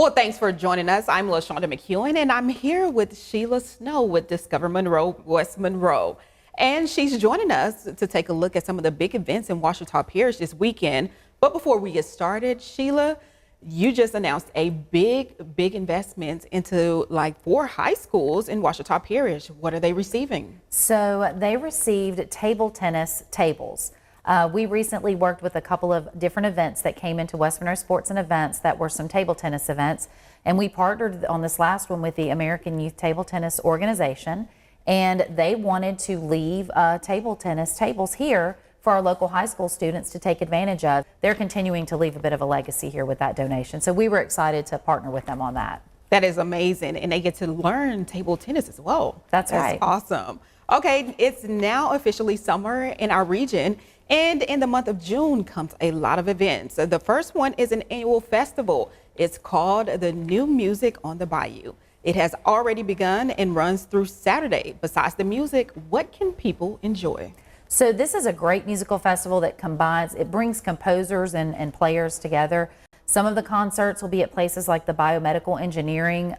Well, thanks for joining us. I'm LaShonda McEwen, and I'm here with Sheila Snow with Discover Monroe-West Monroe. And she's joining us to take a look at some of the big events in Ouachita Parish this weekend. But before we get started, Sheila, you just announced a big investment into like 4 high schools in Ouachita Parish. What are they receiving? So they received table tennis tables. We recently worked with a couple of different events that came into West Monroe Sports and Events that were some table tennis events. And we partnered on this last one with the American Youth Table Tennis Organization. And they wanted to leave table tennis tables here for our local high school students to take advantage of. They're continuing to leave a bit of a legacy here with that donation. So we were excited to partner with them on that. That is amazing. And they get to learn table tennis as well. That's right. Awesome. Okay, it's now officially summer in our region. And in the month of June comes a lot of events. The first one is an annual festival. It's called the New Music on the Bayou. It has already begun and runs through Saturday. Besides the music, what can people enjoy? So this is a great musical festival that it brings composers and players together. Some of the concerts will be at places like the Biomedical Engineering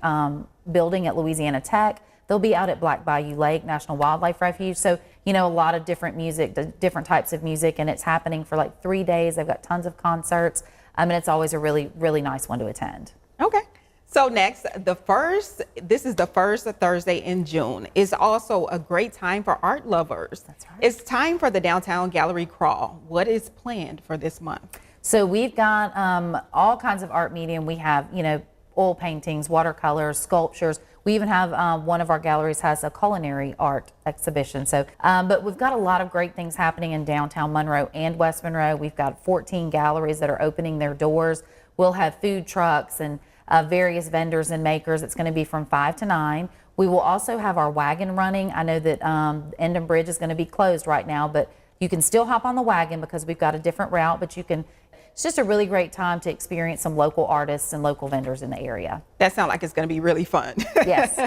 building at Louisiana Tech. They'll be out at Black Bayou Lake National Wildlife Refuge. So, you know, a lot of different music, different types of music, and it's happening for like 3 days. They've got tons of concerts. And it's always a really nice one to attend. Okay. So next, this is the first Thursday in June. It's also a great time for art lovers. That's right. It's time for the Downtown Gallery Crawl. What is planned for this month? So we've got all kinds of art medium. We have, you know, oil paintings, watercolors, sculptures. We even have one of our galleries has a culinary art exhibition. So, but we've got a lot of great things happening in downtown Monroe and West Monroe. We've got 14 galleries that are opening their doors. We'll have food trucks and various vendors and makers. It's going to be from 5 to 9. We will also have our wagon running. I know that Endon Bridge is going to be closed right now, but you can still hop on the wagon because we've got a different route, but you can. It's just a really great time to experience some local artists and local vendors in the area. That sounds like it's going to be really fun. Yes.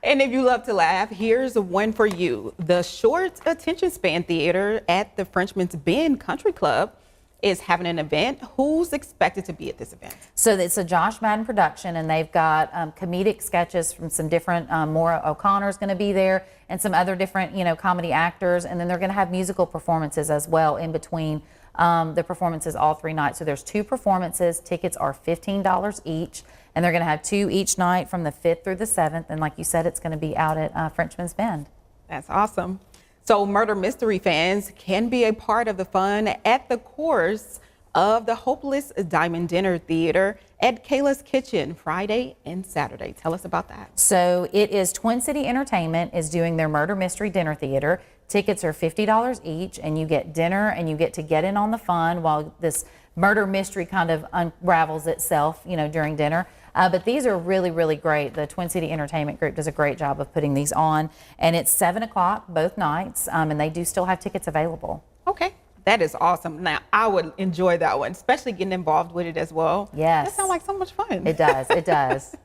And if you love to laugh, here's one for you. The Short Attention Span Theater at the Frenchman's Bend Country Club is having an event. Who's expected to be at this event? So it's a Josh Madden production, and they've got comedic sketches from some different, Maura O'Connor's going to be there, and some other different, you know, comedy actors, and then they're going to have musical performances as well in between the performances all 3 nights. So there's 2 performances. Tickets are $15 each, and they're going to have 2 each night from the 5th through the 7th. And like you said, it's going to be out at Frenchman's Bend. That's awesome. So murder mystery fans can be a part of the fun at the course of the Hopeless Diamond Dinner Theater at Kayla's Kitchen Friday and Saturday. Tell us about that. So it is Twin City Entertainment is doing their murder mystery dinner theater. Tickets are $50 each, and you get dinner and you get to get in on the fun while this murder mystery kind of unravels itself, you know, during dinner. But these are really great. The Twin City Entertainment Group does a great job of putting these on, and it's 7 o'clock both nights, and they do still have tickets available. Okay. That is awesome. Now, I would enjoy that one, especially getting involved with it as well. Yes. That sounds like so much fun. It does. It does.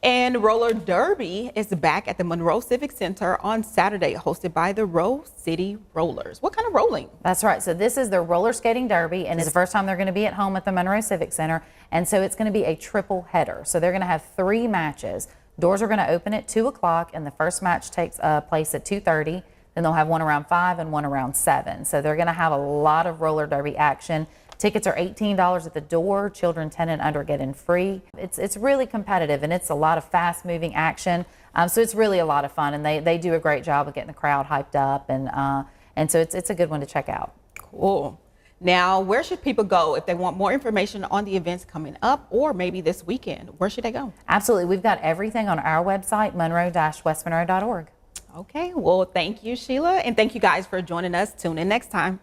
And Roller Derby is back at the Monroe Civic Center on Saturday, hosted by the Rose City Rollers. What kind of rolling? That's right. So this is their roller skating derby, and it's the first time they're going to be at home at the Monroe Civic Center. And so it's going to be a triple header. So they're going to have 3 matches. Doors are going to open at 2 o'clock, and the first match takes place at 2:30. Then they'll have one around 5 and one around 7. So they're going to have a lot of roller derby action. Tickets are $18 at the door. Children 10 and under get in free. It's really competitive, and it's a lot of fast-moving action. So it's really a lot of fun, and they do a great job of getting the crowd hyped up, and so it's a good one to check out. Cool. Now, where should people go if they want more information on the events coming up, or maybe this weekend? Where should they go? Absolutely. We've got everything on our website, monroe-westmonroe.org. Okay, well, thank you, Sheila, and thank you guys for joining us. Tune in next time.